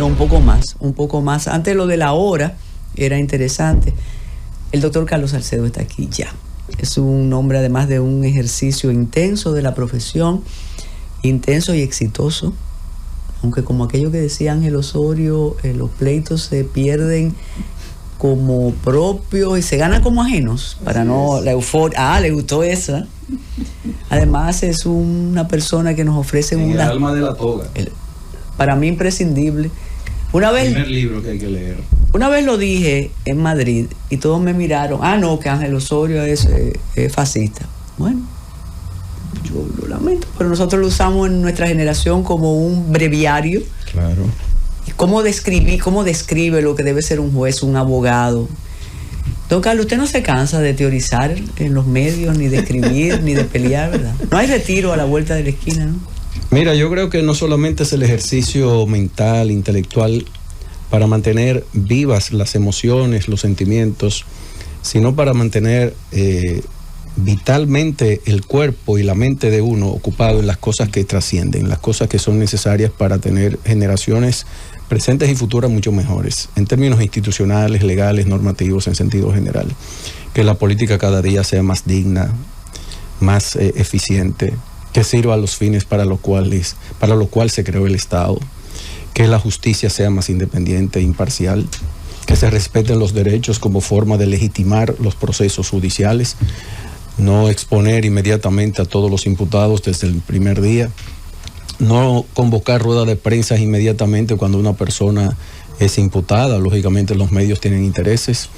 un poco más. Antes lo de la hora era interesante. El doctor Carlos Salcedo está aquí ya. Es un hombre, además de un ejercicio intenso de la profesión, intenso y exitoso. Aunque como aquello que decía Ángel Osorio, los pleitos se pierden como propios y se ganan como ajenos, para no la euforia. Le gustó esa. Además es una persona que nos ofrece el alma de la toga. Para mí imprescindible. Una vez, el primer libro que hay que leer. Una vez lo dije en Madrid y todos me miraron, no, que Ángel Osorio es fascista. Bueno, yo lo lamento, pero nosotros lo usamos en nuestra generación como un breviario. Claro. ¿Cómo describe lo que debe ser un juez, un abogado? Don Carlos, usted no se cansa de teorizar en los medios, ni de escribir, ni de pelear, ¿verdad? No hay retiro a la vuelta de la esquina, ¿no? Mira, yo creo que no solamente es el ejercicio mental, intelectual, para mantener vivas las emociones, los sentimientos, sino para mantener vitalmente el cuerpo y la mente de uno ocupado en las cosas que trascienden, las cosas que son necesarias para tener generaciones presentes y futuras mucho mejores, en términos institucionales, legales, normativos, en sentido general. Que la política cada día sea más digna, más eficiente, que sirva a los fines para lo cual se creó el Estado, que la justicia sea más independiente e imparcial, que se respeten los derechos como forma de legitimar los procesos judiciales, no exponer inmediatamente a todos los imputados desde el primer día, no convocar rueda de prensa inmediatamente cuando una persona es imputada. Lógicamente los medios tienen intereses,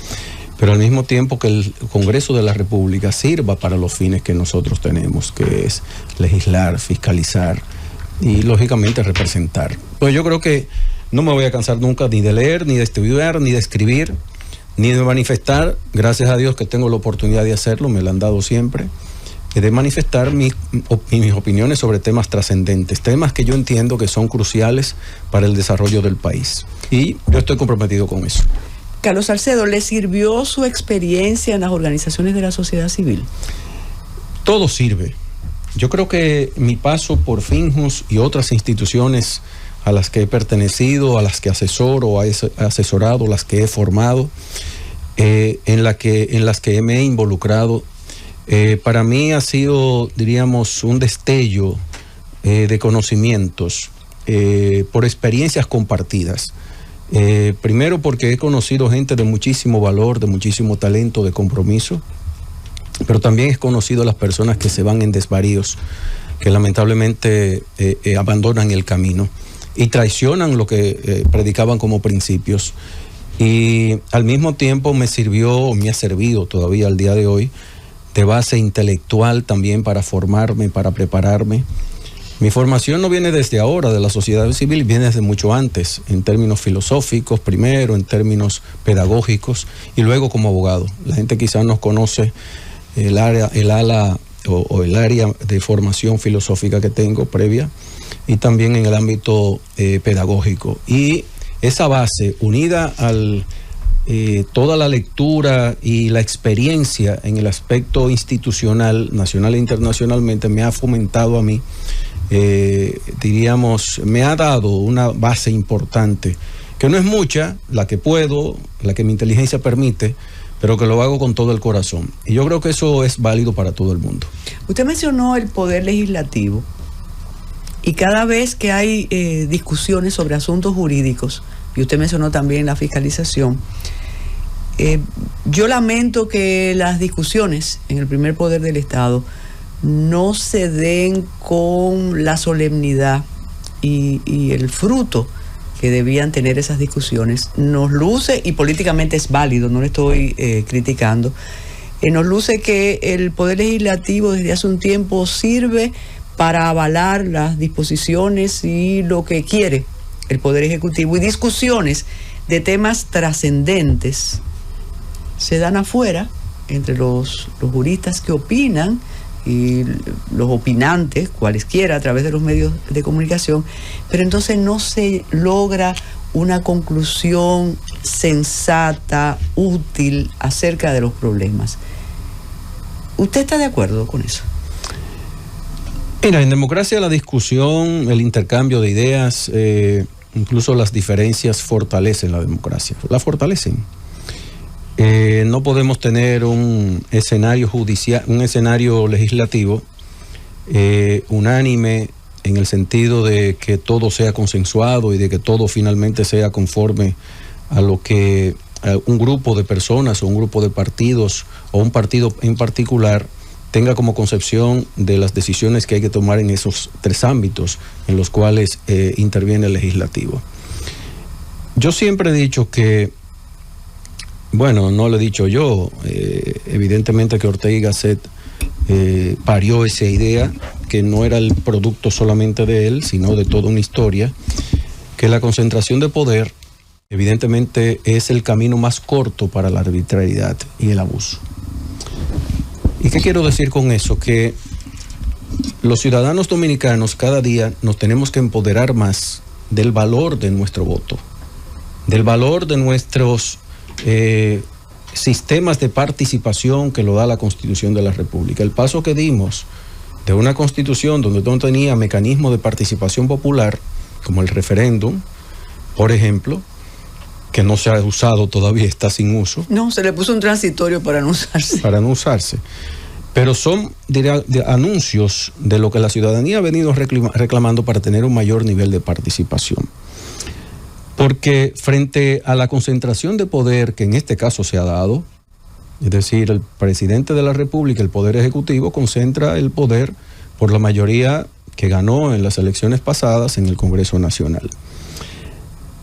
pero al mismo tiempo que el Congreso de la República sirva para los fines que nosotros tenemos, que es legislar, fiscalizar y lógicamente representar. Pues yo creo que no me voy a cansar nunca ni de leer, ni de estudiar, ni de escribir, ni de manifestar. Gracias a Dios que tengo la oportunidad de hacerlo, me la han dado siempre, de manifestar mis opiniones sobre temas trascendentes, temas que yo entiendo que son cruciales para el desarrollo del país. Y yo estoy comprometido con eso. Carlos Salcedo, ¿le sirvió su experiencia en las organizaciones de la sociedad civil? Todo sirve. Yo creo que mi paso por Finjus y otras instituciones a las que he pertenecido, a las que asesoro, he asesorado, las que he formado, en las que me he involucrado, para mí ha sido, diríamos, un destello de conocimientos por experiencias compartidas. Primero porque he conocido gente de muchísimo valor, de muchísimo talento, de compromiso, pero también he conocido a las personas que se van en desvaríos, que lamentablemente abandonan el camino y traicionan lo que predicaban como principios. Y al mismo tiempo me ha servido todavía al día de hoy, de base intelectual también para formarme, para prepararme. Mi formación no viene desde ahora de la sociedad civil, viene desde mucho antes, en términos filosóficos primero, en términos pedagógicos y luego como abogado. La gente quizás no conoce el área de formación filosófica que tengo previa y también en el ámbito pedagógico. Y esa base unida al toda la lectura y la experiencia en el aspecto institucional, nacional e internacionalmente, me ha fomentado a mí, diríamos, me ha dado una base importante, que no es mucha, la que puedo, la que mi inteligencia permite, pero que lo hago con todo el corazón. Y yo creo que eso es válido para todo el mundo. Usted mencionó el poder legislativo, y cada vez que hay discusiones sobre asuntos jurídicos, y usted mencionó también la fiscalización, yo lamento que las discusiones en el primer poder del Estado no se den con la solemnidad y el fruto que debían tener esas discusiones. Nos luce, y políticamente es válido, no le estoy criticando, nos luce que el Poder Legislativo desde hace un tiempo sirve para avalar las disposiciones y lo que quiere el Poder Ejecutivo, y discusiones de temas trascendentes se dan afuera entre los juristas que opinan y los opinantes, cualesquiera, a través de los medios de comunicación, pero entonces no se logra una conclusión sensata, útil acerca de los problemas. ¿Usted está de acuerdo con eso? Mira, en democracia la discusión, el intercambio de ideas incluso las diferencias fortalecen la democracia, la fortalecen. No podemos tener un escenario judicial, un escenario legislativo unánime en el sentido de que todo sea consensuado y de que todo finalmente sea conforme a lo que un grupo de personas o un grupo de partidos o un partido en particular tenga como concepción de las decisiones que hay que tomar en esos 3 ámbitos en los cuales interviene el legislativo. Yo siempre he dicho que, bueno, no lo he dicho yo, evidentemente que Ortega y Gasset parió esa idea, que no era el producto solamente de él, sino de toda una historia, que la concentración de poder evidentemente es el camino más corto para la arbitrariedad y el abuso. ¿Y qué quiero decir con eso? Que los ciudadanos dominicanos cada día nos tenemos que empoderar más del valor de nuestro voto, del valor de nuestros sistemas de participación que lo da la Constitución de la República. El paso que dimos de una Constitución donde no tenía mecanismo de participación popular, como el referéndum, por ejemplo, que no se ha usado todavía, está sin uso. No, se le puso un transitorio para no usarse. Para no usarse. Pero son anuncios de lo que la ciudadanía ha venido reclamando para tener un mayor nivel de participación. Porque frente a la concentración de poder que en este caso se ha dado, es decir, el presidente de la República, el Poder Ejecutivo, concentra el poder por la mayoría que ganó en las elecciones pasadas en el Congreso Nacional.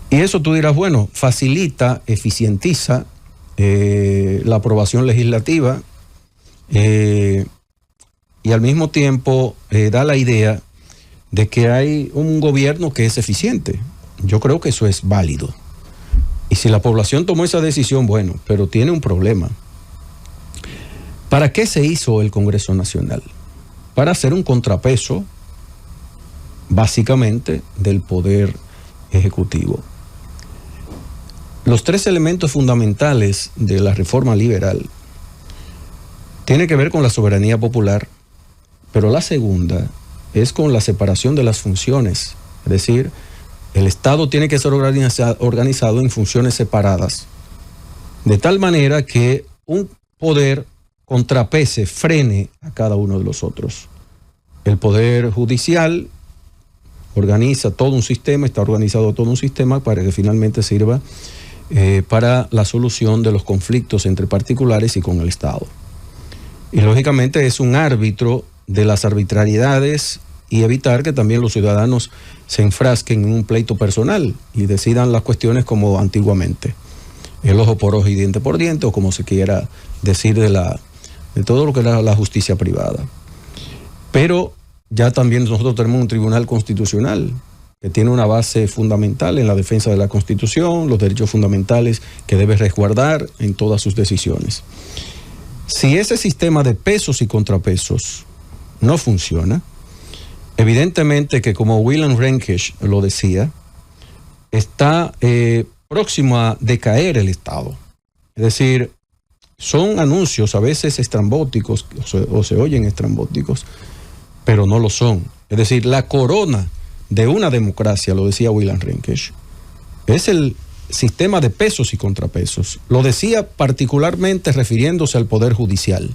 Y eso tú dirás, bueno, facilita, eficientiza la aprobación legislativa y al mismo tiempo da la idea de que hay un gobierno que es eficiente. Yo creo que eso es válido. Y si la población tomó esa decisión, bueno, pero tiene un problema. ¿Para qué se hizo el Congreso Nacional? Para hacer un contrapeso, básicamente, del Poder Ejecutivo. Los 3 elementos fundamentales de la reforma liberal tienen que ver con la soberanía popular, pero la segunda es con la separación de las funciones. Es decir, el Estado tiene que ser organizado en funciones separadas, de tal manera que un poder contrapese, frene a cada uno de los otros. El Poder Judicial organiza todo un sistema, está organizado todo un sistema para que finalmente sirva para la solución de los conflictos entre particulares y con el Estado. Y lógicamente es un árbitro de las arbitrariedades y evitar que también los ciudadanos se enfrasquen en un pleito personal y decidan las cuestiones como antiguamente, el ojo por ojo y diente por diente, o como se quiera decir de todo lo que era la justicia privada. Pero ya también nosotros tenemos un tribunal constitucional que tiene una base fundamental en la defensa de la Constitución, los derechos fundamentales que debe resguardar en todas sus decisiones. Si ese sistema de pesos y contrapesos no funciona, evidentemente que, como William Rehnquist lo decía, está próximo a decaer el Estado. Es decir, son anuncios a veces estrambóticos o se oyen estrambóticos, pero no lo son. Es decir, la corona de una democracia, lo decía William Rehnquist, es el sistema de pesos y contrapesos. Lo decía particularmente refiriéndose al Poder Judicial,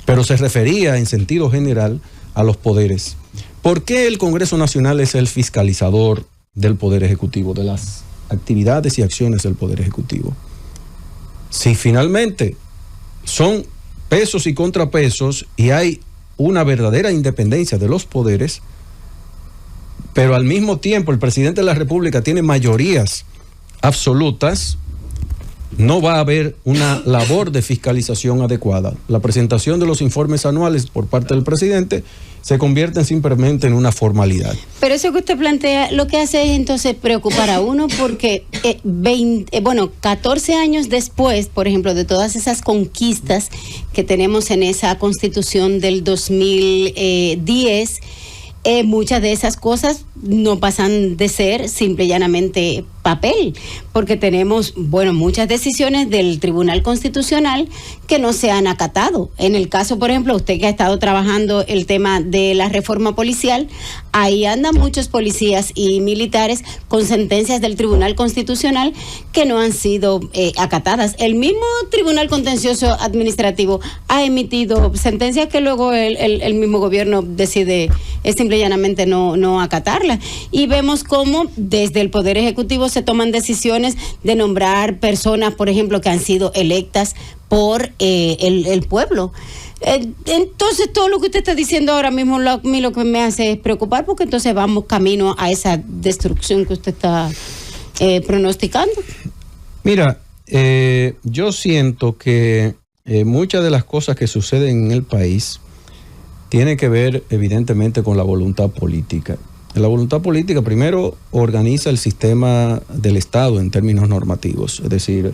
pero se refería en sentido general a los poderes. ¿Por qué el Congreso Nacional es el fiscalizador del Poder Ejecutivo, de las actividades y acciones del Poder Ejecutivo? Si finalmente son pesos y contrapesos y hay una verdadera independencia de los poderes, pero al mismo tiempo el presidente de la República tiene mayorías absolutas, no va a haber una labor de fiscalización adecuada. La presentación de los informes anuales por parte del presidente se convierte simplemente en una formalidad. Pero eso que usted plantea, lo que hace es entonces preocupar a uno porque 14 años después, por ejemplo, de todas esas conquistas que tenemos en esa Constitución del 2010, muchas de esas cosas no pasan de ser simple y llanamente papel, porque tenemos, bueno, muchas decisiones del Tribunal Constitucional que no se han acatado. En el caso, por ejemplo, usted que ha estado trabajando el tema de la reforma policial, ahí andan muchos policías y militares con sentencias del Tribunal Constitucional que no han sido acatadas. El mismo Tribunal Contencioso Administrativo ha emitido sentencias que luego el mismo gobierno decide simple y llanamente no acatarlas. Y vemos cómo desde el Poder Ejecutivo se toman decisiones de nombrar personas, por ejemplo, que han sido electas por el pueblo. Entonces, todo lo que usted está diciendo ahora mismo, a mí lo que me hace es preocupar, porque entonces vamos camino a esa destrucción que usted está pronosticando. Mira, yo siento que muchas de las cosas que suceden en el país tienen que ver evidentemente con la voluntad política. La voluntad política primero organiza el sistema del Estado en términos normativos, es decir,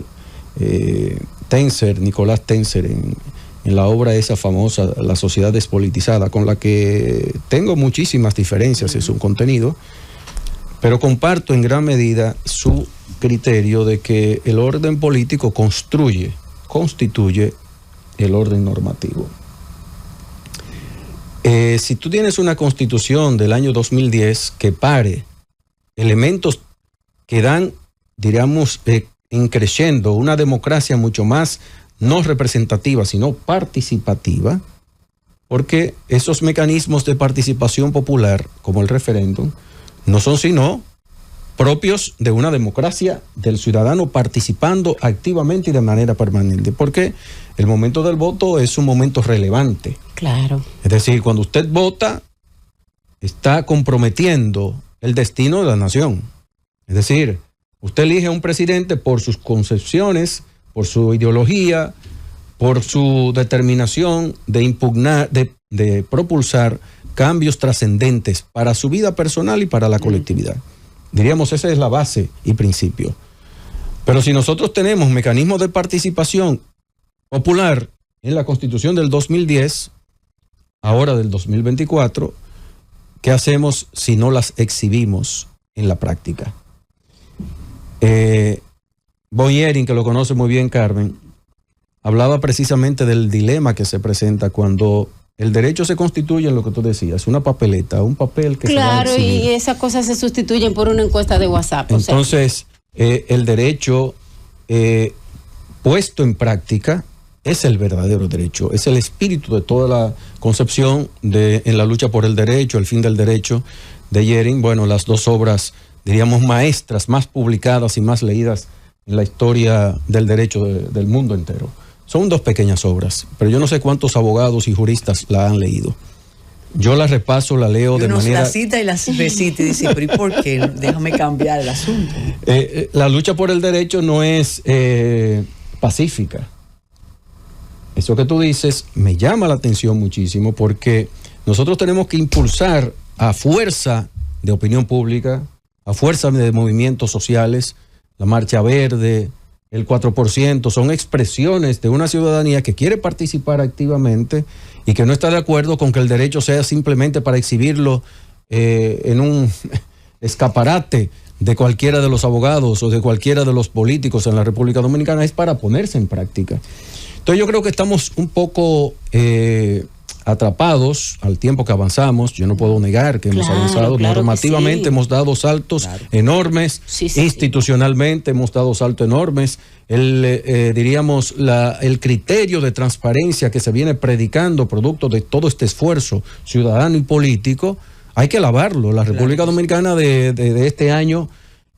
Nicolás Tenzer, en la obra esa famosa, La sociedad despolitizada, con la que tengo muchísimas diferencias en su contenido, pero comparto en gran medida su criterio de que el orden político constituye el orden normativo. Si tú tienes una constitución del año 2010 que pare elementos que dan, diríamos, increciendo una democracia mucho más no representativa, sino participativa, porque esos mecanismos de participación popular, como el referéndum, no son sino propios de una democracia del ciudadano participando activamente y de manera permanente, porque el momento del voto es un momento relevante. Claro. Es decir, cuando usted vota, está comprometiendo el destino de la nación. Es decir, usted elige a un presidente por sus concepciones, por su ideología, por su determinación de impugnar, de propulsar cambios trascendentes para su vida personal y para la colectividad. Diríamos, esa es la base y principio. Pero si nosotros tenemos mecanismos de participación popular en la Constitución del 2010, ahora del 2024, ¿qué hacemos si no las exhibimos en la práctica? Boyering, que lo conoce muy bien Carmen, hablaba precisamente del dilema que se presenta cuando el derecho se constituye en lo que tú decías, una papeleta, un papel que claro, se va a exhibir. Y esas cosas se sustituyen por una encuesta de WhatsApp. Entonces, el derecho puesto en práctica es el verdadero derecho, es el espíritu de toda la concepción en la lucha por el derecho, el fin del derecho de Yering. Bueno, las dos obras, diríamos, maestras, más publicadas y más leídas en la historia del derecho del mundo entero. Son dos pequeñas obras, pero yo no sé cuántos abogados y juristas la han leído. Yo la repaso, la leo de manera... La cita y la recita y dice, pero ¿y por qué? Déjame cambiar el asunto. La lucha por el derecho no es pacífica. Eso que tú dices me llama la atención muchísimo, porque nosotros tenemos que impulsar a fuerza de opinión pública, a fuerza de movimientos sociales, la Marcha Verde, el 4%, son expresiones de una ciudadanía que quiere participar activamente y que no está de acuerdo con que el derecho sea simplemente para exhibirlo en un escaparate de cualquiera de los abogados o de cualquiera de los políticos en la República Dominicana. Es para ponerse en práctica. Entonces yo creo que estamos un poco atrapados al tiempo que avanzamos. Yo no puedo negar que hemos avanzado normativamente, hemos dado saltos enormes, institucionalmente hemos dado saltos enormes. Diríamos, el criterio de transparencia que se viene predicando producto de todo este esfuerzo ciudadano y político, hay que alabarlo. La República Dominicana de este año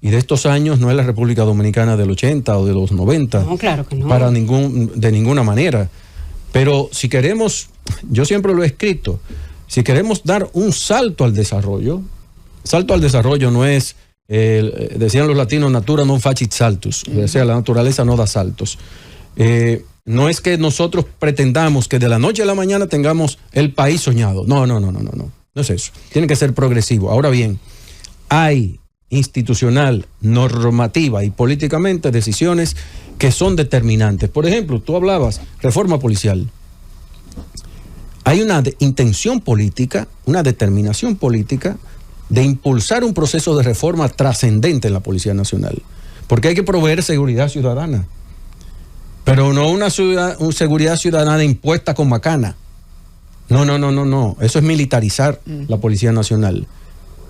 y de estos años no es la República Dominicana del 80 o de los 90. No, claro que no. De ninguna manera. Pero si queremos, yo siempre lo he escrito, si queremos dar un salto al desarrollo no es, decían los latinos, natura non facit saltus, o sea, la naturaleza no da saltos. No es que nosotros pretendamos que de la noche a la mañana tengamos el país soñado. No es eso. Tiene que ser progresivo. Ahora bien, hay institucional, normativa y políticamente decisiones que son determinantes. Por ejemplo, tú hablabas reforma policial. Hay una intención política, una determinación política de impulsar un proceso de reforma trascendente en la Policía Nacional, porque hay que proveer seguridad ciudadana, pero no una seguridad ciudadana impuesta con macana. No. Eso es militarizar la Policía Nacional,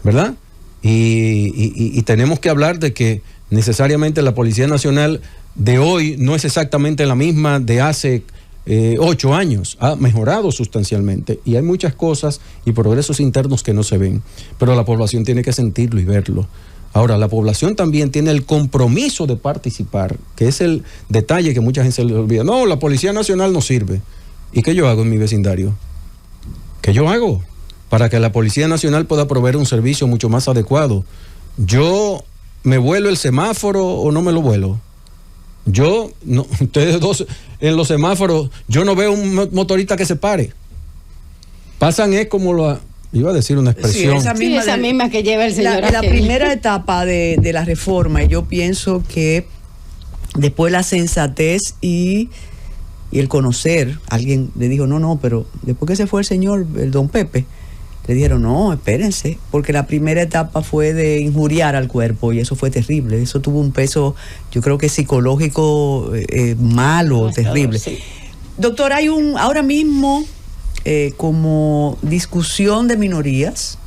¿verdad? Y tenemos que hablar de que necesariamente la Policía Nacional de hoy no es exactamente la misma de hace 8 años. Ha mejorado sustancialmente y hay muchas cosas y progresos internos que no se ven, pero la población tiene que sentirlo y verlo. Ahora, la población también tiene el compromiso de participar, que es el detalle que mucha gente se le olvida. No, la Policía Nacional no sirve. ¿Y qué yo hago en mi vecindario? ¿Qué yo hago para que la Policía Nacional pueda proveer un servicio mucho más adecuado? ¿Yo me vuelo el semáforo o no me lo vuelo? Ustedes dos en los semáforos, yo no veo un motorista que se pare. Pasan es como iba a decir una expresión. Sí, esa misma que lleva el señor. La primera etapa de la reforma, yo pienso que después la sensatez y el conocer, alguien le dijo, no, pero después que se fue el don Pepe, le dijeron, no, espérense, porque la primera etapa fue de injuriar al cuerpo y eso fue terrible. Eso tuvo un peso, yo creo que psicológico malo, terrible. Sí. Doctor, hay ahora mismo como discusión de minorías.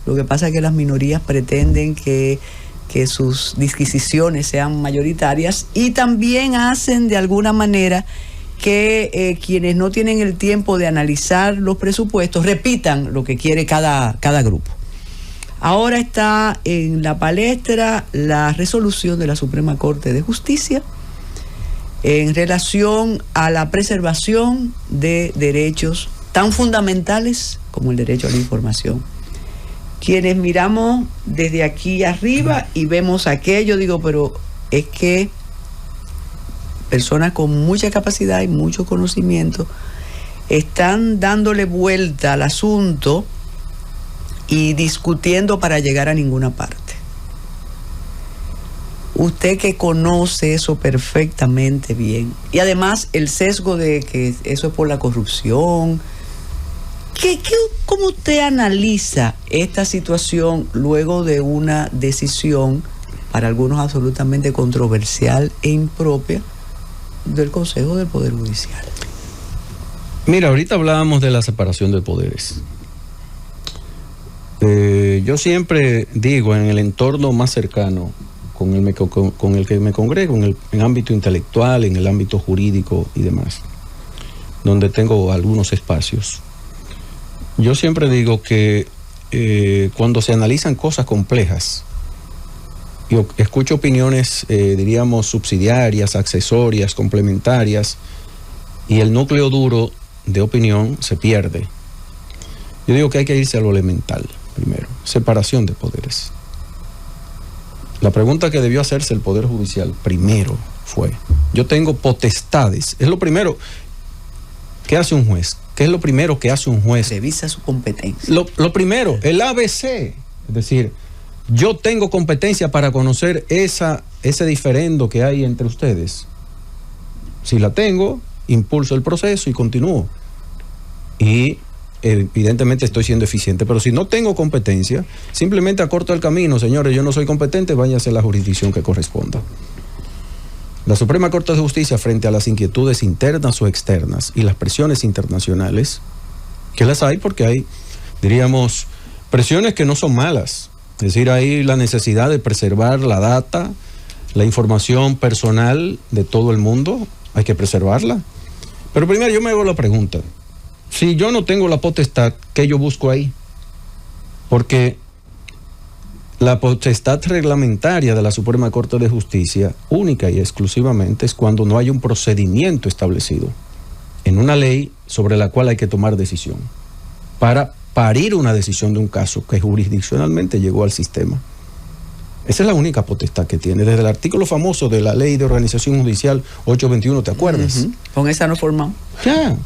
Lo que pasa es que las minorías pretenden que sus disquisiciones sean mayoritarias y también hacen de alguna manera que quienes no tienen el tiempo de analizar los presupuestos repitan lo que quiere cada grupo. Ahora está en la palestra la resolución de la Suprema Corte de Justicia en relación a la preservación de derechos tan fundamentales como el derecho a la información. Quienes miramos desde aquí arriba y vemos aquello, digo, pero es que personas con mucha capacidad y mucho conocimiento están dándole vuelta al asunto y discutiendo para llegar a ninguna parte. Usted que conoce eso perfectamente bien, y además el sesgo de que eso es por la corrupción, ¿cómo usted analiza esta situación luego de una decisión para algunos absolutamente controversial e impropia del Consejo del Poder Judicial? Mira, ahorita hablábamos de la separación de poderes. Yo siempre digo, en el entorno más cercano con el que me congrego, en el ámbito intelectual, en el ámbito jurídico y demás, donde tengo algunos espacios, yo siempre digo que cuando se analizan cosas complejas, yo escucho opiniones, diríamos, subsidiarias, accesorias, complementarias, y el núcleo duro de opinión se pierde. Yo digo que hay que irse a lo elemental, primero, separación de poderes. La pregunta que debió hacerse el Poder Judicial primero fue, yo tengo potestades, es lo primero que hace un juez. ¿Qué es lo primero que hace un juez? Revisa su competencia. Lo primero, el ABC, es decir, yo tengo competencia para conocer ese diferendo que hay entre ustedes. Si la tengo, impulso el proceso y continúo. Y evidentemente estoy siendo eficiente, pero si no tengo competencia, simplemente acorto el camino. Señores, yo no soy competente, váyase a la jurisdicción que corresponda. La Suprema Corte de Justicia, frente a las inquietudes internas o externas y las presiones internacionales, que las hay porque hay, diríamos, presiones que no son malas. Es decir, hay la necesidad de preservar la data, la información personal de todo el mundo, hay que preservarla. Pero primero yo me hago la pregunta, si yo no tengo la potestad, ¿qué yo busco ahí? Porque la potestad reglamentaria de la Suprema Corte de Justicia, única y exclusivamente, es cuando no hay un procedimiento establecido en una ley sobre la cual hay que tomar decisión para parir una decisión de un caso que jurisdiccionalmente llegó al sistema. Esa es la única potestad que tiene, desde el artículo famoso de la Ley de Organización Judicial 821, ¿te acuerdas? Con esa no formamos. Ya,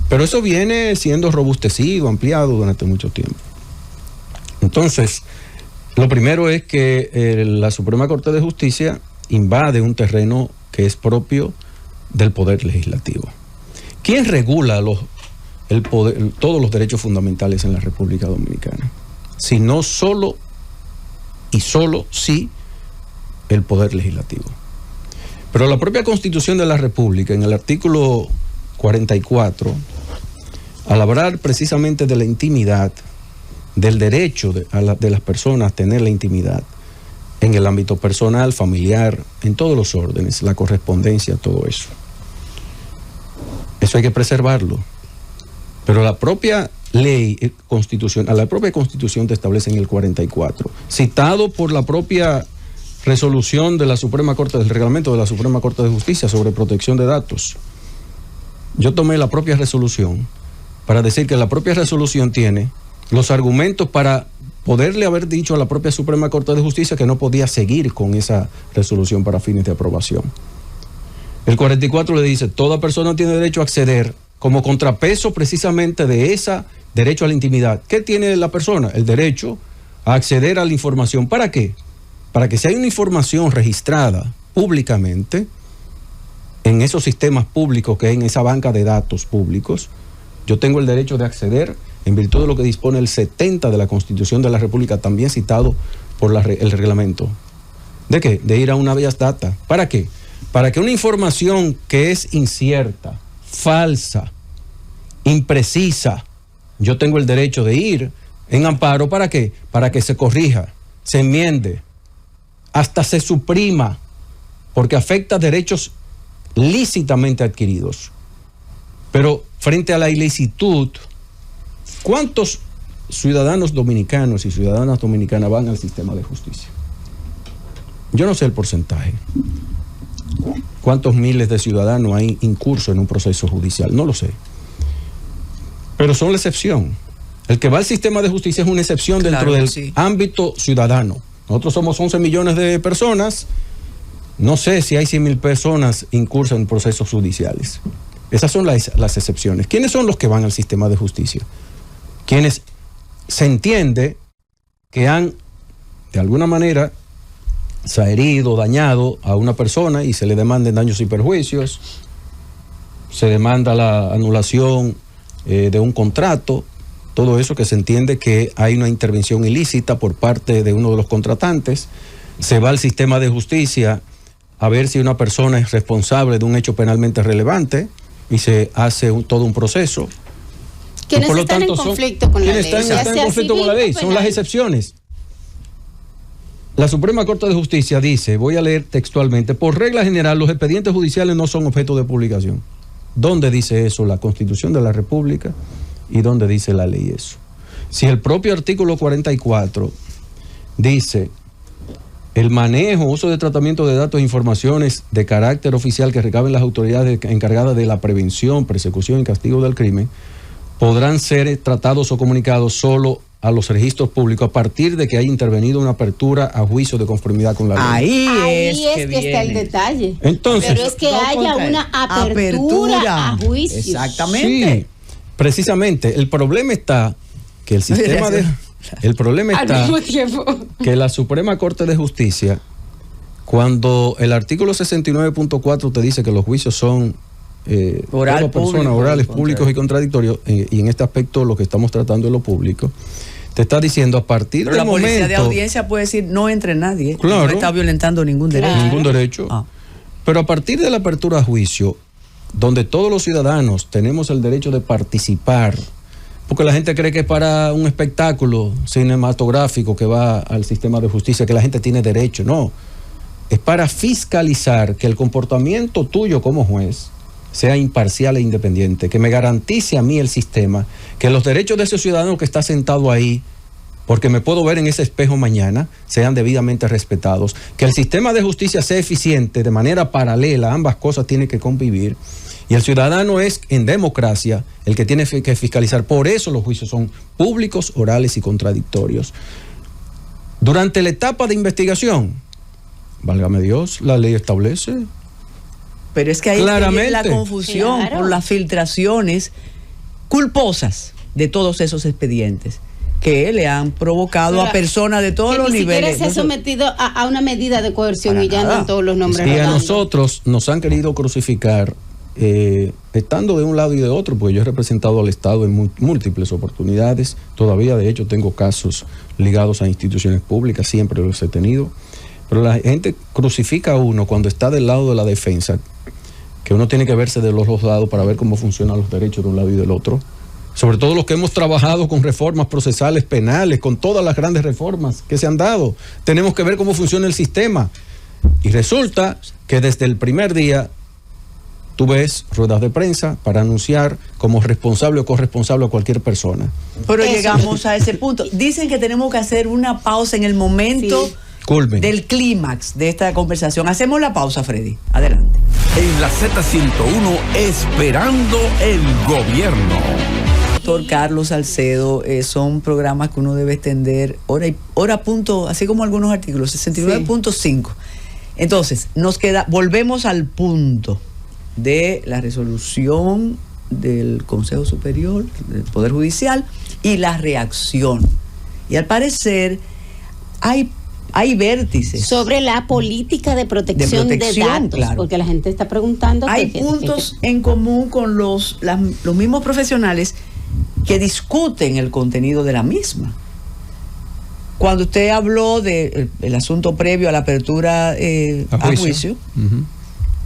pero eso viene siendo robustecido, ampliado durante mucho tiempo. Entonces, lo primero es que la Suprema Corte de Justicia invade un terreno que es propio del Poder Legislativo. ¿Quién regula todos los derechos fundamentales en la República Dominicana? sino solo y solo sí el Poder Legislativo. Pero la propia Constitución de la República, en el artículo 44, al hablar precisamente de la intimidad, del derecho de las personas a tener la intimidad en el ámbito personal, familiar, en todos los órdenes, la correspondencia, todo eso. Eso hay que preservarlo. Pero la propia ley constitucional, la propia Constitución te establece en el 44, citado por la propia resolución de la Suprema Corte, del reglamento de la Suprema Corte de Justicia sobre protección de datos. Yo tomé la propia resolución para decir que la propia resolución tiene los argumentos para poderle haber dicho a la propia Suprema Corte de Justicia que no podía seguir con esa resolución para fines de aprobación. El 44 le dice, toda persona tiene derecho a acceder como contrapeso precisamente de ese derecho a la intimidad. ¿Qué tiene la persona? El derecho a acceder a la información. ¿Para qué? Para que si hay una información registrada públicamente en esos sistemas públicos que hay en esa banca de datos públicos, yo tengo el derecho de acceder en virtud de lo que dispone el 70 de la Constitución de la República, también citado por el reglamento. ¿De qué? De ir a una Habeas Data. ¿Para qué? Para que una información que es incierta, falsa, imprecisa, yo tengo el derecho de ir en amparo. ¿Para qué? Para que se corrija, se enmiende, hasta se suprima, porque afecta derechos lícitamente adquiridos. Pero frente a la ilicitud, ¿cuántos ciudadanos dominicanos y ciudadanas dominicanas van al sistema de justicia? Yo no sé el porcentaje. ¿Cuántos miles de ciudadanos hay incursos en un proceso judicial? No lo sé. Pero son la excepción. El que va al sistema de justicia es una excepción dentro del ámbito ciudadano. Nosotros somos 11 millones de personas. No sé si hay 100.000 personas incursas en procesos judiciales. Esas son las excepciones. ¿Quiénes son los que van al sistema de justicia? Quienes se entiende que han, de alguna manera, se ha herido, dañado a una persona y se le demanden daños y perjuicios, se demanda la anulación de un contrato, todo eso que se entiende que hay una intervención ilícita por parte de uno de los contratantes, se va al sistema de justicia a ver si una persona es responsable de un hecho penalmente relevante y se hace todo un proceso. ¿Quiénes están en conflicto con la ley? ¿Quiénes están en conflicto con la ley? Son las excepciones. La Suprema Corte de Justicia dice, voy a leer textualmente, por regla general los expedientes judiciales no son objeto de publicación. ¿Dónde dice eso la Constitución de la República y dónde dice la ley eso? Si el propio artículo 44 dice, el manejo, uso de tratamiento de datos e informaciones de carácter oficial que recaben las autoridades encargadas de la prevención, persecución y castigo del crimen, podrán ser tratados o comunicados solo a los registros públicos a partir de que haya intervenido una apertura a juicio de conformidad con la ley. Ahí es que está el detalle. Entonces, pero es que haya una apertura a juicio. Exactamente. Sí, precisamente. El problema está que el sistema de... El problema está que la Suprema Corte de Justicia, cuando el artículo 69.4 te dice que los juicios son orales, públicos y contradictorios, y en este aspecto lo que estamos tratando es lo público, te está diciendo a partir del momento... La policía de audiencia puede decir no entre nadie, claro, no está violentando ningún derecho. Ningún derecho. Pero a partir de la apertura a juicio, donde todos los ciudadanos tenemos el derecho de participar, porque la gente cree que es para un espectáculo cinematográfico que va al sistema de justicia, que la gente tiene derecho. No, es para fiscalizar que el comportamiento tuyo como juez sea imparcial e independiente, que me garantice a mí el sistema, que los derechos de ese ciudadano que está sentado ahí, porque me puedo ver en ese espejo mañana, sean debidamente respetados, que el sistema de justicia sea eficiente de manera paralela, ambas cosas tienen que convivir. Y el ciudadano es, en democracia, el que tiene que fiscalizar. Por eso los juicios son públicos, orales y contradictorios. Durante la etapa de investigación, válgame Dios, la ley establece. Pero es que ahí claramente la confusión por las filtraciones culposas de todos esos expedientes que le han provocado a personas de todos los niveles. Ni siquiera se ha sometido a una medida de coerción y ya andan todos los nombres. Y a nosotros nos han querido crucificar estando de un lado y de otro, porque yo he representado al Estado en múltiples oportunidades, todavía de hecho tengo casos ligados a instituciones públicas, siempre los he tenido, pero la gente crucifica a uno cuando está del lado de la defensa, que uno tiene que verse de los dos lados para ver cómo funcionan los derechos de un lado y del otro, sobre todo los que hemos trabajado con reformas procesales penales, con todas las grandes reformas que se han dado, tenemos que ver cómo funciona el sistema, y resulta que desde el primer día tú ves ruedas de prensa para anunciar como responsable o corresponsable a cualquier persona. Pero llegamos a ese punto. Dicen que tenemos que hacer una pausa en el momento del clímax de esta conversación. Hacemos la pausa, Freddy. Adelante. En la Z101, Esperando el Gobierno. Doctor Carlos Salcedo, son programas que uno debe extender hora punto, así como algunos artículos, 69.5. Entonces, volvemos al punto de la resolución del Consejo Superior del Poder Judicial y la reacción. Y al parecer hay vértices sobre la política de protección de datos, claro, porque la gente está preguntando. Hay puntos en común con los mismos profesionales que discuten el contenido de la misma. Cuando usted habló del asunto previo a la apertura a juicio,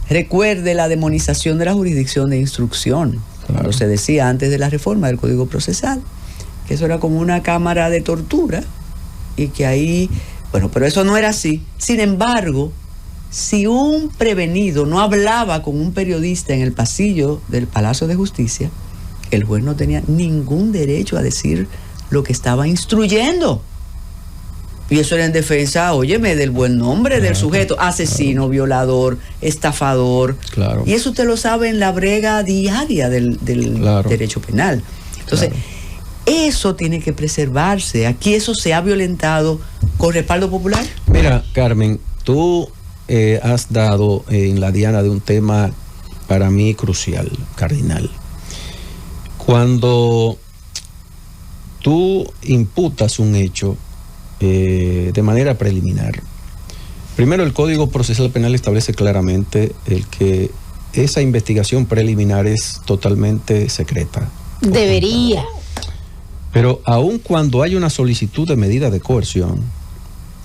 recuerde la demonización de la jurisdicción de instrucción. Claro. Cuando se decía antes de la reforma del Código Procesal, que eso era como una cámara de tortura y que ahí, bueno, pero eso no era así. Sin embargo, si un prevenido no hablaba con un periodista en el pasillo del Palacio de Justicia, el juez no tenía ningún derecho a decir lo que estaba instruyendo. Y eso era en defensa, óyeme, del buen nombre del sujeto, asesino, violador, estafador. Claro. Y eso usted lo sabe en la brega diaria del derecho penal. Entonces, eso tiene que preservarse. Aquí eso se ha violentado con respaldo popular. Mira, Carmen, tú has dado en la diana de un tema para mí crucial, cardinal. Cuando tú imputas un hecho de manera preliminar, primero el Código Procesal Penal establece claramente el que esa investigación preliminar es totalmente secreta. Debería. Pero aun cuando hay una solicitud de medida de coerción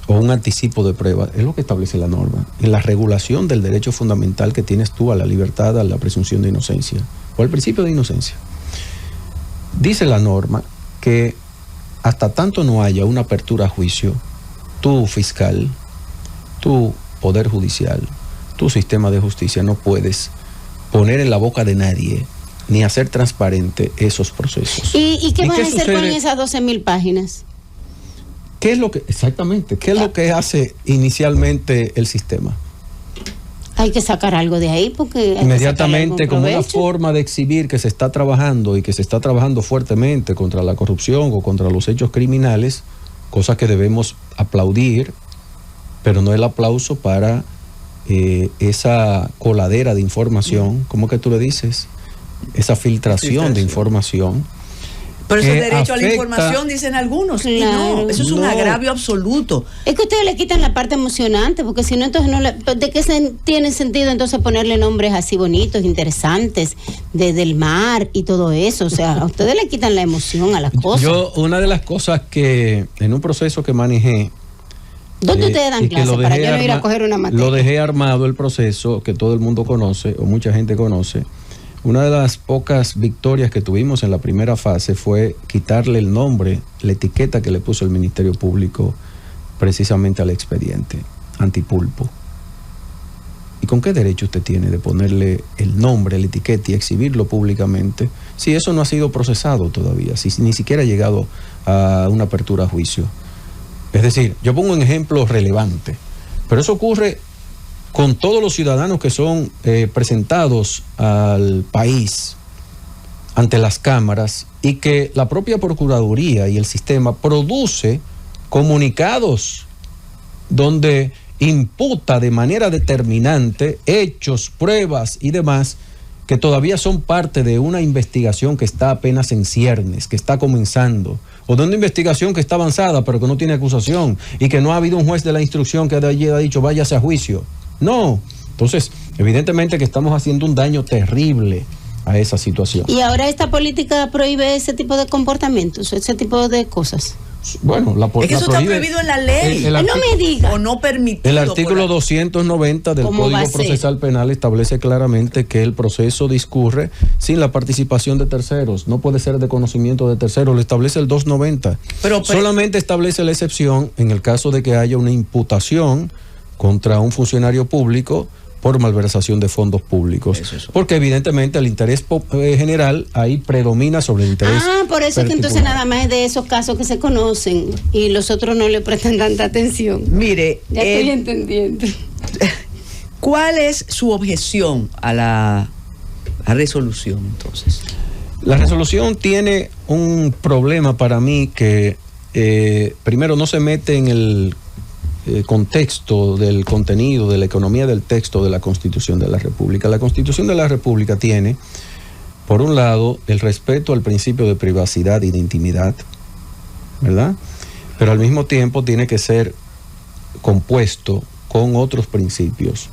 o un anticipo de prueba, es lo que establece la norma, en la regulación del derecho fundamental que tienes tú a la libertad, a la presunción de inocencia o al principio de inocencia. Dice la norma que hasta tanto no haya una apertura a juicio, tu fiscal, tu poder judicial, tu sistema de justicia no puedes poner en la boca de nadie ni hacer transparente esos procesos. ¿Y qué van a hacer con esas 12.000 páginas? ¿Qué es lo que, exactamente, qué es lo que hace inicialmente el sistema? Hay que sacar algo de ahí porque inmediatamente, como una forma de exhibir que se está trabajando y que se está trabajando fuertemente contra la corrupción o contra los hechos criminales, cosas que debemos aplaudir, pero no el aplauso para esa coladera de información, ¿cómo que tú le dices? Esa filtración de información. Pero eso es derecho a la información, dicen algunos. Claro. Y no, eso es un agravio absoluto. Es que ustedes le quitan la parte emocionante, porque si no, entonces no ¿de qué tiene sentido entonces ponerle nombres así bonitos, interesantes, del mar y todo eso? O sea, a ustedes le quitan la emoción a las cosas. Yo, una de las cosas que en un proceso que manejé, ¿dónde ustedes dan clase para yo no ir a coger una materia? Lo dejé armado el proceso que todo el mundo conoce o mucha gente conoce. Una de las pocas victorias que tuvimos en la primera fase fue quitarle el nombre, la etiqueta que le puso el Ministerio Público precisamente al expediente, antipulpo. ¿Y con qué derecho usted tiene de ponerle el nombre, la etiqueta y exhibirlo públicamente si eso no ha sido procesado todavía, si ni siquiera ha llegado a una apertura a juicio? Es decir, yo pongo un ejemplo relevante, pero eso ocurre con todos los ciudadanos que son presentados al país ante las cámaras y que la propia Procuraduría y el sistema produce comunicados donde imputa de manera determinante hechos, pruebas y demás que todavía son parte de una investigación que está apenas en ciernes, que está comenzando, o de una investigación que está avanzada pero que no tiene acusación y que no ha habido un juez de la instrucción que haya dicho váyase a juicio. No, Entonces, evidentemente que estamos haciendo un daño terrible a esa situación. Y ahora esta política prohíbe ese tipo de comportamientos, ese tipo de cosas. Bueno, es que eso está prohibido en la ley. No me diga. O no permitido. El artículo 290 del Código Procesal Penal establece claramente que el proceso discurre sin la participación de terceros. No puede ser de conocimiento de terceros. Lo establece el 290. Pero solamente establece la excepción en el caso de que haya una imputación contra un funcionario público por malversación de fondos públicos. Porque evidentemente el interés general ahí predomina sobre el interés por eso es que entonces nada más es de esos casos que se conocen y los otros no le prestan tanta atención. Mire, ya estoy entendiendo. ¿Cuál es su objeción a la resolución entonces? La resolución tiene un problema para mí que primero no se mete en el contexto del contenido, de la economía del texto de la Constitución de la República. La Constitución de la República tiene, por un lado, el respeto al principio de privacidad y de intimidad, ¿verdad? Pero al mismo tiempo tiene que ser compuesto con otros principios.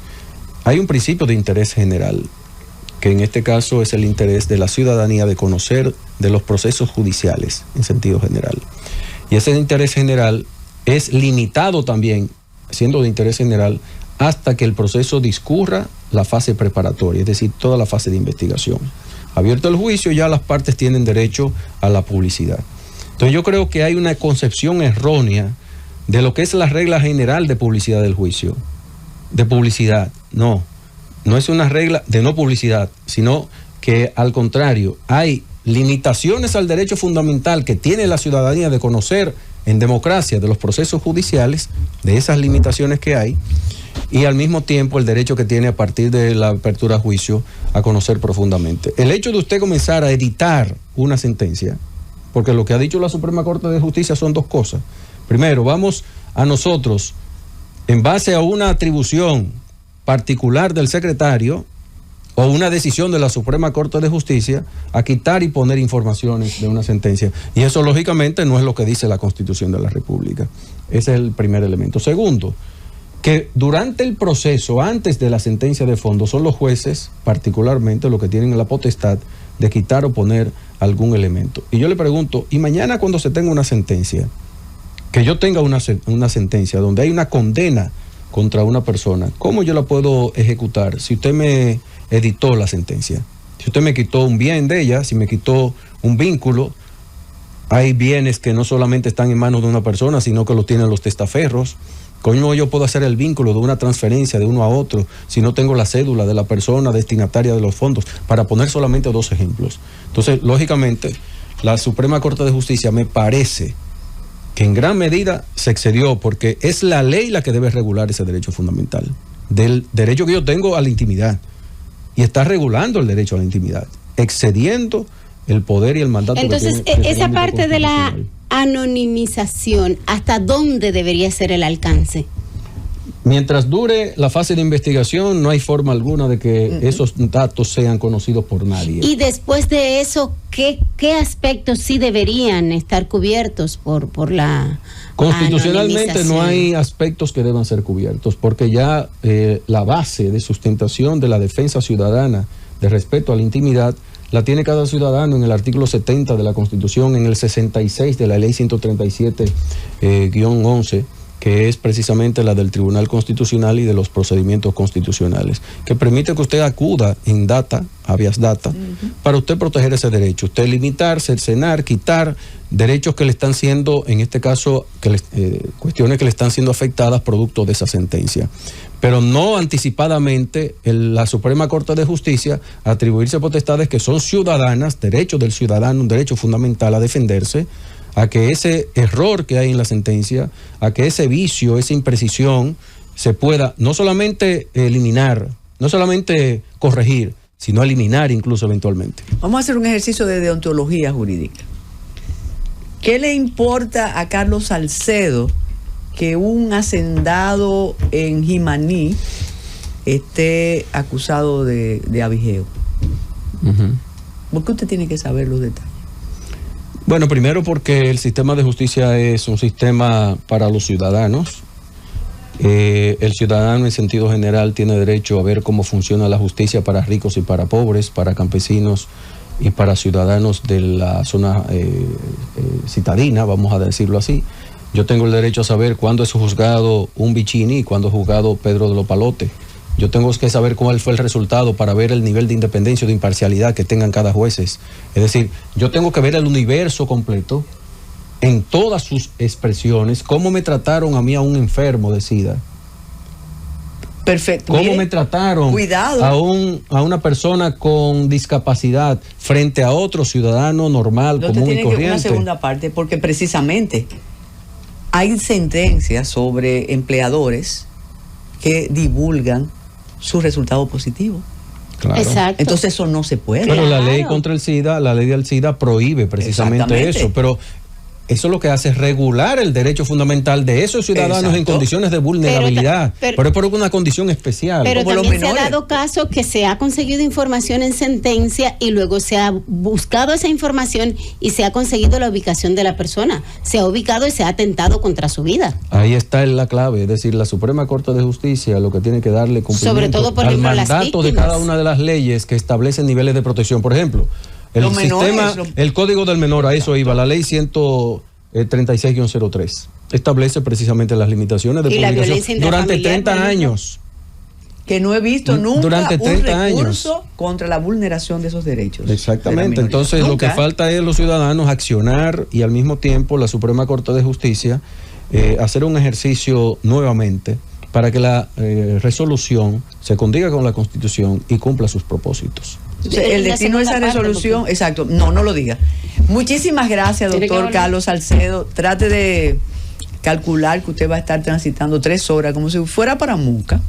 Hay un principio de interés general, que en este caso es el interés de la ciudadanía de conocer de los procesos judiciales en sentido general. Y ese interés general es limitado también, siendo de interés general, hasta que el proceso discurra la fase preparatoria, es decir, toda la fase de investigación. Abierto el juicio, ya las partes tienen derecho a la publicidad. Entonces yo creo que hay una concepción errónea de lo que es la regla general de publicidad del juicio. De publicidad, no es una regla de no publicidad, sino que al contrario, hay limitaciones al derecho fundamental que tiene la ciudadanía de conocer en democracia de los procesos judiciales, de esas limitaciones que hay, y al mismo tiempo el derecho que tiene a partir de la apertura a juicio a conocer profundamente. El hecho de usted comenzar a editar una sentencia, porque lo que ha dicho la Suprema Corte de Justicia son dos cosas. Primero, vamos a nosotros, en base a una atribución particular del secretario, o una decisión de la Suprema Corte de Justicia, a quitar y poner informaciones de una sentencia. Y eso lógicamente no es lo que dice la Constitución de la República. Ese es el primer elemento. Segundo, que durante el proceso, antes de la sentencia de fondo, son los jueces particularmente los que tienen la potestad de quitar o poner algún elemento. Y yo le pregunto, ¿y mañana cuando se tenga una sentencia, que yo tenga una sentencia donde hay una condena contra una persona, cómo yo la puedo ejecutar si usted me editó la sentencia? Si usted me quitó un bien de ella, si me quitó un vínculo, hay bienes que no solamente están en manos de una persona, sino que los tienen los testaferros. ¿Cómo yo puedo hacer el vínculo de una transferencia de uno a otro si no tengo la cédula de la persona destinataria de los fondos? Para poner solamente dos ejemplos. Entonces, lógicamente, la Suprema Corte de Justicia me parece que en gran medida se excedió, porque es la ley la que debe regular ese derecho fundamental, del derecho que yo tengo a la intimidad. Y está regulando el derecho a la intimidad, excediendo el poder y el mandato. Entonces, que tiene esa parte de la anonimización, ¿hasta dónde debería ser el alcance? Mientras dure la fase de investigación, no hay forma alguna de que esos datos sean conocidos por nadie. Y después de eso, ¿qué aspectos sí deberían estar cubiertos por la Constitucionalmente no hay aspectos que deban ser cubiertos, porque ya la base de sustentación de la defensa ciudadana de respeto a la intimidad la tiene cada ciudadano en el artículo 70 de la Constitución, en el 66 de la ley 137-11, que es precisamente la del Tribunal Constitucional y de los procedimientos constitucionales, que permite que usted acuda en data, habeas data, para usted proteger ese derecho, usted limitar, cercenar, quitar derechos que le están siendo, en este caso, cuestiones que le están siendo afectadas producto de esa sentencia. Pero no anticipadamente la Suprema Corte de Justicia atribuirse potestades que son ciudadanas, derechos del ciudadano, un derecho fundamental a defenderse, a que ese error que hay en la sentencia, a que ese vicio, esa imprecisión, se pueda no solamente eliminar, no solamente corregir, sino eliminar incluso eventualmente. Vamos a hacer un ejercicio de deontología jurídica. ¿Qué le importa a Carlos Salcedo que un hacendado en Jimaní esté acusado de abigeo? ¿Por qué usted tiene que saber los detalles? Bueno, primero porque el sistema de justicia es un sistema para los ciudadanos El ciudadano en sentido general tiene derecho a ver cómo funciona la justicia para ricos y para pobres, para campesinos y para ciudadanos de la zona citadina, vamos a decirlo así. Yo tengo el derecho a saber cuándo es juzgado un Vicini y cuándo es juzgado Pedro de los Palotes. Yo tengo que saber cuál fue el resultado para ver el nivel de independencia o de imparcialidad que tengan cada jueces. Es decir, yo tengo que ver el universo completo en todas sus expresiones, cómo me trataron a mí, a un enfermo de SIDA. Perfecto. Cómo Mire, me trataron cuidado. a una persona con discapacidad frente a otro ciudadano normal, no común te y tiene que una corriente. segunda parte, porque precisamente hay sentencias sobre empleadores que divulgan su resultado positivo. Claro. Exacto. Entonces eso no se puede. Pero la ley Claro. contra el SIDA, la ley del SIDA prohíbe precisamente Exactamente. eso, pero eso lo que hace es regular el derecho fundamental de esos ciudadanos en Exacto. condiciones de vulnerabilidad, pero es por una condición especial. Pero Como los también se ha menores. dado caso que se ha conseguido información en sentencia y luego se ha buscado esa información y se ha conseguido la ubicación de la persona. Se ha ubicado y se ha atentado contra su vida. Ahí está la clave, es decir, la Suprema Corte de Justicia lo que tiene que darle cumplimiento Sobre todo, por al ejemplo, a las mandato de víctimas. cada una de las leyes que establecen niveles de protección. Por ejemplo, el Los menores, sistema, el Código del Menor, a eso iba, la ley 136-03, establece precisamente las limitaciones de Y la publicación violencia durante intrafamiliar, 30 por ejemplo. años. Que no he visto nunca Durante 30 un recurso años. contra la vulneración de esos derechos. Exactamente, entonces lo que falta es los ciudadanos accionar y al mismo tiempo la Suprema Corte de Justicia hacer un ejercicio nuevamente para que la resolución se condiga con la Constitución y cumpla sus propósitos. O sea, el La destino de esa segunda parte, resolución, porque- exacto, no lo diga. Muchísimas gracias, Tiene que doctor volver. Carlos Salcedo. Trate de calcular que usted va a estar transitando 3 horas como si fuera para Muca,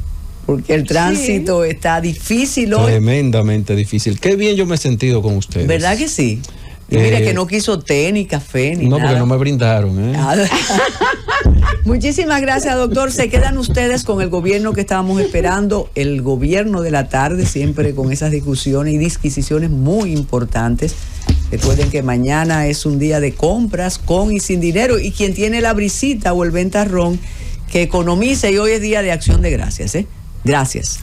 porque el tránsito está difícil hoy. Tremendamente difícil. Qué bien yo me he sentido con ustedes. ¿Verdad que sí? Y mire que no quiso té ni café ni No, nada. porque no me brindaron. Nada. Muchísimas gracias, doctor. Se quedan ustedes con el gobierno que estábamos esperando, el gobierno de la tarde, siempre con esas discusiones y disquisiciones muy importantes. Recuerden que mañana es un día de compras con y sin dinero, y quien tiene la brisita o el ventarrón, que economice, y hoy es día de acción de gracias. Gracias.